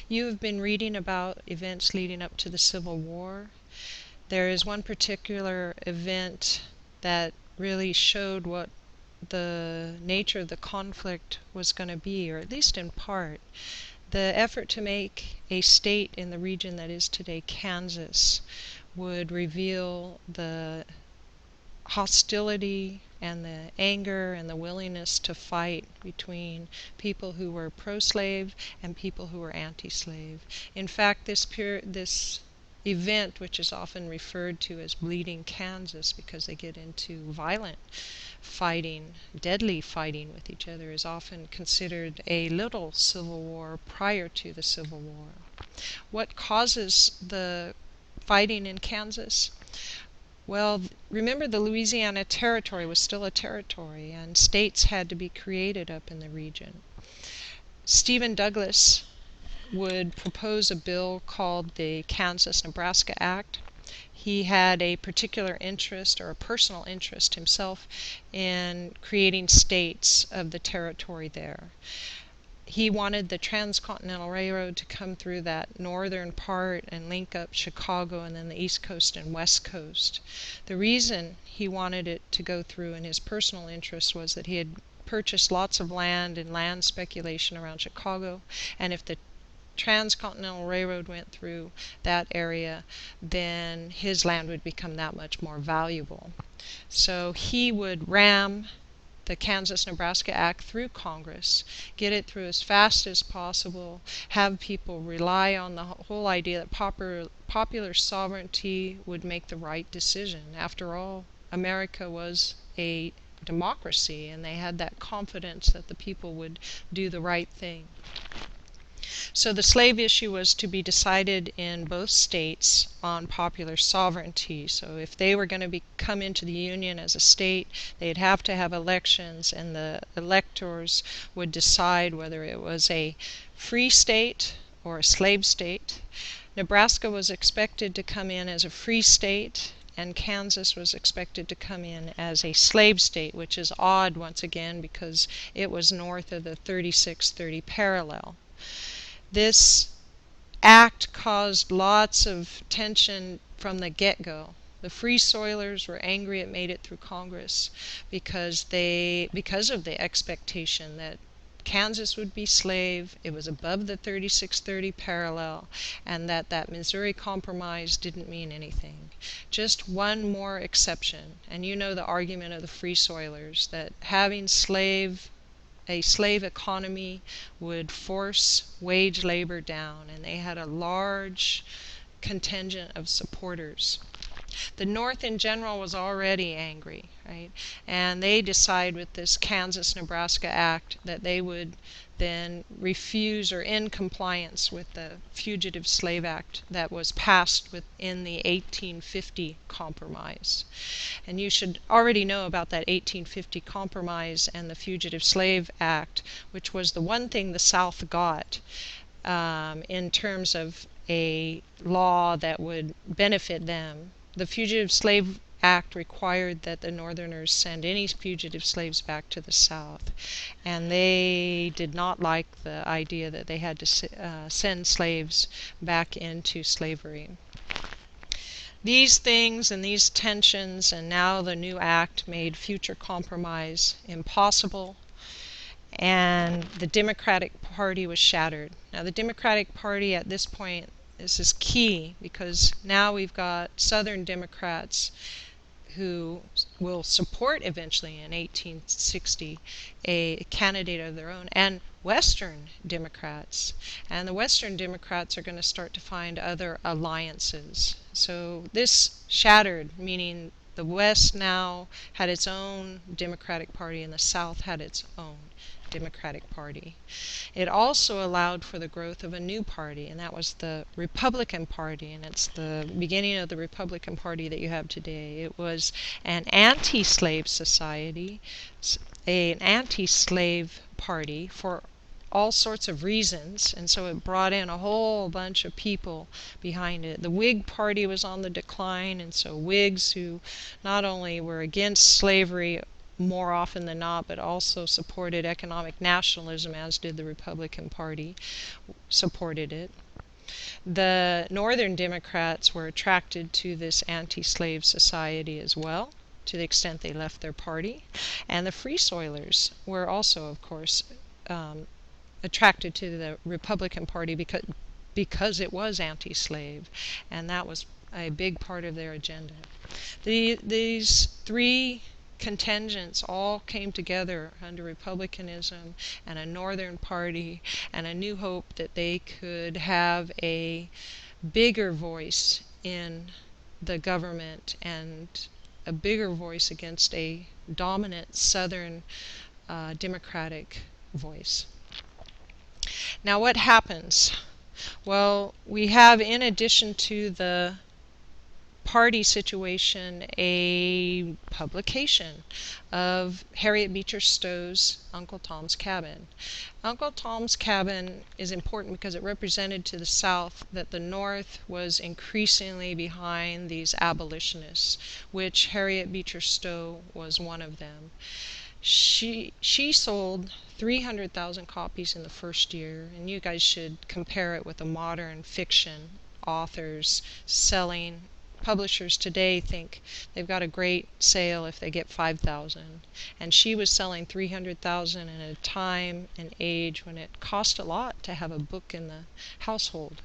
You have been reading about events leading up to the Civil War. There is one particular event that really showed what the nature of the conflict was going to be, or at least in part. The effort to make a state in the region that is today Kansas would reveal the hostility and the anger and the willingness to fight between people who were pro-slave and people who were anti-slave. In fact, this event, which is often referred to as Bleeding Kansas because they get into violent fighting, deadly fighting with each other, is often considered a little civil war prior to the Civil War. What causes the fighting in Kansas? Well, remember, the Louisiana Territory was still a territory, and states had to be created up in the region. Stephen Douglas would propose a bill called the Kansas-Nebraska Act. He had a particular interest, or a personal interest himself, in creating states of the territory there. He wanted the Transcontinental Railroad to come through that northern part and link up Chicago and then the East Coast and West Coast. The reason he wanted it to go through, and his personal interest, was that he had purchased lots of land in land speculation around Chicago, and if the Transcontinental Railroad went through that area, then his land would become that much more valuable. So he would ram the Kansas-Nebraska Act through Congress, get it through as fast as possible, have people rely on the whole idea that popular sovereignty would make the right decision. After all, America was a democracy, and they had that confidence that the people would do the right thing. So the slave issue was to be decided in both states on popular sovereignty. So if they were going to come into the Union as a state, they'd have to have elections, and the electors would decide whether it was a free state or a slave state. Nebraska was expected to come in as a free state, and Kansas was expected to come in as a slave state, which is odd once again because it was north of the 3630 parallel. This act caused lots of tension from the get-go. The Free Soilers were angry it made it through Congress because of the expectation that Kansas would be slave, it was above the 3630 parallel, and that Missouri Compromise didn't mean anything. Just one more exception, and you know the argument of the Free Soilers, that having a slave economy would force wage labor down, and they had a large contingent of supporters. The North in general was already angry, right? And they decide with this Kansas-Nebraska Act that they would then refuse or in compliance with the Fugitive Slave Act that was passed within the 1850 Compromise. And you should already know about that 1850 Compromise and the Fugitive Slave Act, which was the one thing the South got in terms of a law that would benefit them. The Fugitive Slave Act required that the Northerners send any fugitive slaves back to the South, and they did not like the idea that they had to send slaves back into slavery. These things and these tensions and now the new act made future compromise impossible, and the Democratic Party was shattered. Now the Democratic Party at this point, this is key because now we've got Southern Democrats who will support eventually in 1860 a candidate of their own, and Western Democrats. And the Western Democrats are going to start to find other alliances. So this shattered, meaning the West now had its own Democratic Party and the South had its own Democratic Party. It also allowed for the growth of a new party, and that was the Republican Party, and it's the beginning of the Republican Party that you have today. It was an anti-slave society, an anti-slave party for all sorts of reasons, and so it brought in a whole bunch of people behind it. The Whig Party was on the decline, and so Whigs who not only were against slavery more often than not, but also supported economic nationalism, as did the Republican Party, supported it. The Northern Democrats were attracted to this anti-slave society as well, to the extent they left their party. And the Free Soilers were also, of course, attracted to the Republican Party because it was anti-slave, and that was a big part of their agenda. These three contingents all came together under republicanism and a Northern Party and a new hope that they could have a bigger voice in the government and a bigger voice against a dominant Southern Democratic voice. Now what happens? Well, we have, in addition to the party situation, a publication of Harriet Beecher Stowe's Uncle Tom's Cabin. Uncle Tom's Cabin is important because it represented to the South that the North was increasingly behind these abolitionists, which Harriet Beecher Stowe was one of them. She sold 300,000 copies in the first year, and you guys should compare it with the modern fiction authors selling. Publishers today think they've got a great sale if they get 5,000, and she was selling 300,000 in a time and age when it cost a lot to have a book in the household.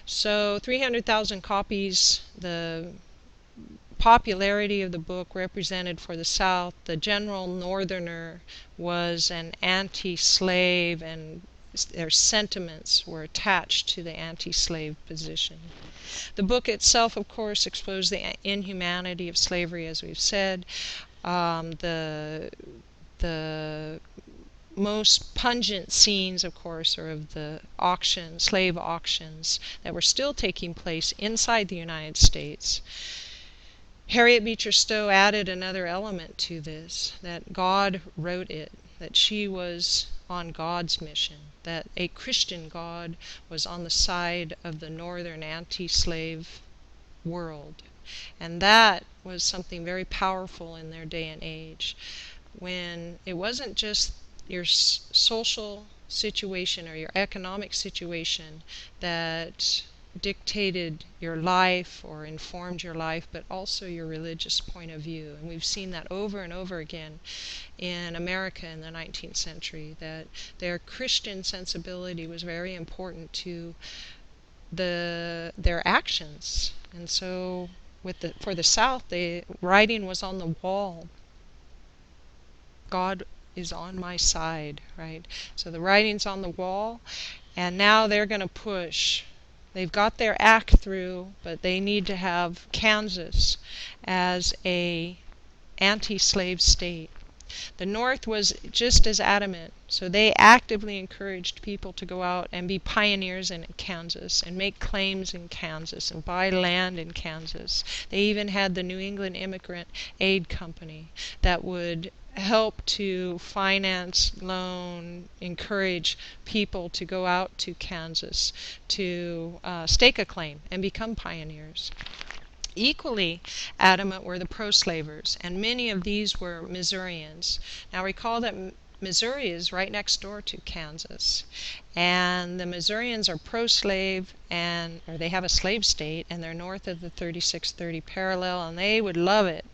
So 300,000 copies, the popularity of the book represented for the South. The general Northerner was an anti-slave, and their sentiments were attached to the anti-slave position. The book itself, of course, exposed the inhumanity of slavery, as we've said. The most pungent scenes, of course, are of the auctions, slave auctions, that were still taking place inside the United States. Harriet Beecher Stowe added another element to this, that God wrote it, that she was on God's mission, that a Christian God was on the side of the northern anti-slave world. And that was something very powerful in their day and age, when it wasn't just your social situation or your economic situation that dictated your life or informed your life, but also your religious point of view. And we've seen that over and over again in America in the 19th century, that their Christian sensibility was very important to their actions. And so for the South, the writing was on the wall. God is on my side, right? So the writing's on the wall, and now they're going to push. They've got their act through, but they need to have Kansas as a anti-slave state. The North was just as adamant, so they actively encouraged people to go out and be pioneers in Kansas and make claims in Kansas and buy land in Kansas. They even had the New England Immigrant Aid Company that would help to finance, loan, encourage people to go out to Kansas to stake a claim and become pioneers. Equally adamant were the pro-slavers, and many of these were Missourians. Now recall that Missouri is right next door to Kansas, and the Missourians are pro-slave, or they have a slave state, and they're north of the 3630 parallel, and they would love it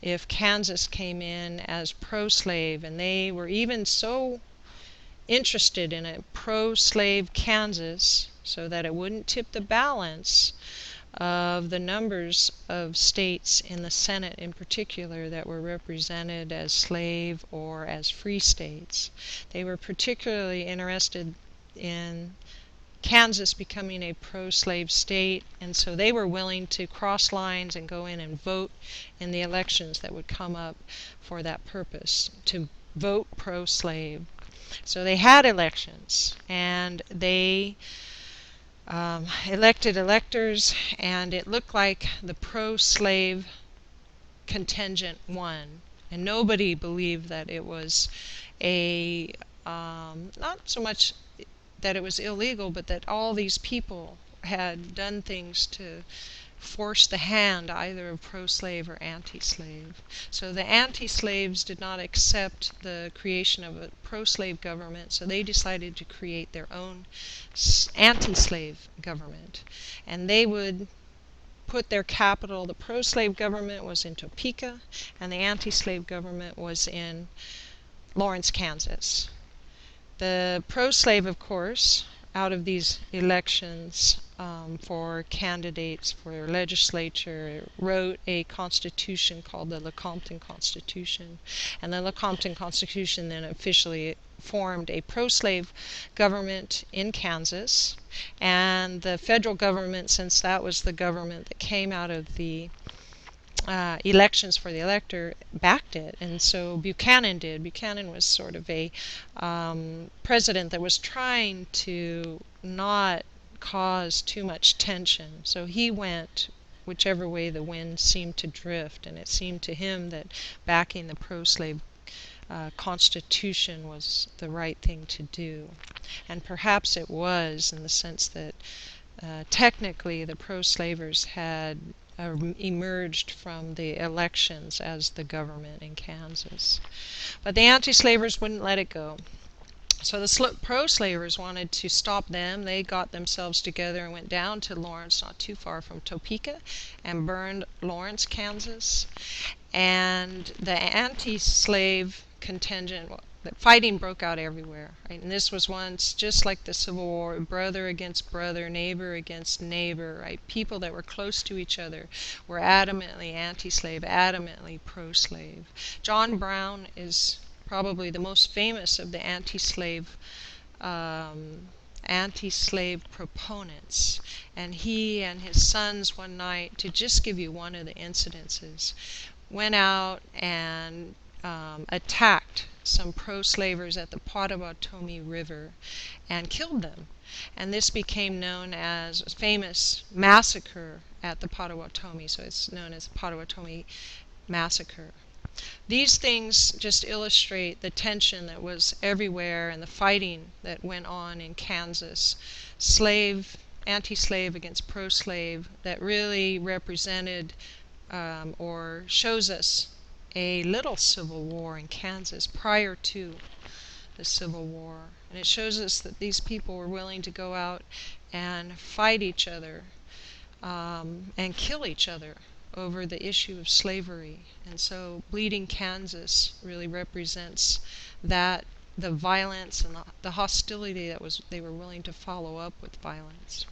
if Kansas came in as pro-slave, and they were even so interested in a pro-slave Kansas so that it wouldn't tip the balance of the numbers of states in the Senate in particular that were represented as slave or as free states. They were particularly interested in Kansas becoming a pro-slave state, and so they were willing to cross lines and go in and vote in the elections that would come up for that purpose, to vote pro-slave. So they had elections, and they elected electors, and it looked like the pro-slave contingent won. And nobody believed that it was not so much that it was illegal, but that all these people had done things to force the hand either of pro-slave or anti-slave. So the anti-slaves did not accept the creation of a pro-slave government, so they decided to create their own anti-slave government. And they would put their capital, the pro-slave government was in Topeka, and the anti-slave government was in Lawrence, Kansas. The pro-slave, of course, out of these elections for candidates for legislature, wrote a constitution called the Lecompton Constitution. And the Lecompton Constitution then officially formed a pro-slave government in Kansas. And the federal government, since that was the government that came out of the elections for the elector, backed it, and so Buchanan did. Buchanan was sort of a president that was trying to not cause too much tension, so he went whichever way the wind seemed to drift, and it seemed to him that backing the pro-slave Constitution was the right thing to do. And perhaps it was, in the sense that technically the pro-slavers had emerged from the elections as the government in Kansas. But the anti-slavers wouldn't let it go. So the pro-slavers wanted to stop them. They got themselves together and went down to Lawrence, not too far from Topeka, and burned Lawrence, Kansas. And the anti-slave contingent, the fighting broke out everywhere, right? And this was once just like the Civil War, brother against brother, neighbor against neighbor, right? People that were close to each other were adamantly anti-slave, adamantly pro-slave. John Brown is probably the most famous of the anti-slave proponents, and he and his sons one night, to just give you one of the incidences, went out and attacked some pro-slavers at the Pottawatomie River and killed them. And this became known as a famous massacre at the Pottawatomie, so it's known as the Pottawatomie Massacre. These things just illustrate the tension that was everywhere and the fighting that went on in Kansas. Anti-slave against pro-slave, that really represented or shows us a little civil war in Kansas prior to the Civil War. And it shows us that these people were willing to go out and fight each other and kill each other over the issue of slavery. And so Bleeding Kansas really represents that, the violence and the hostility that they were willing to follow up with violence.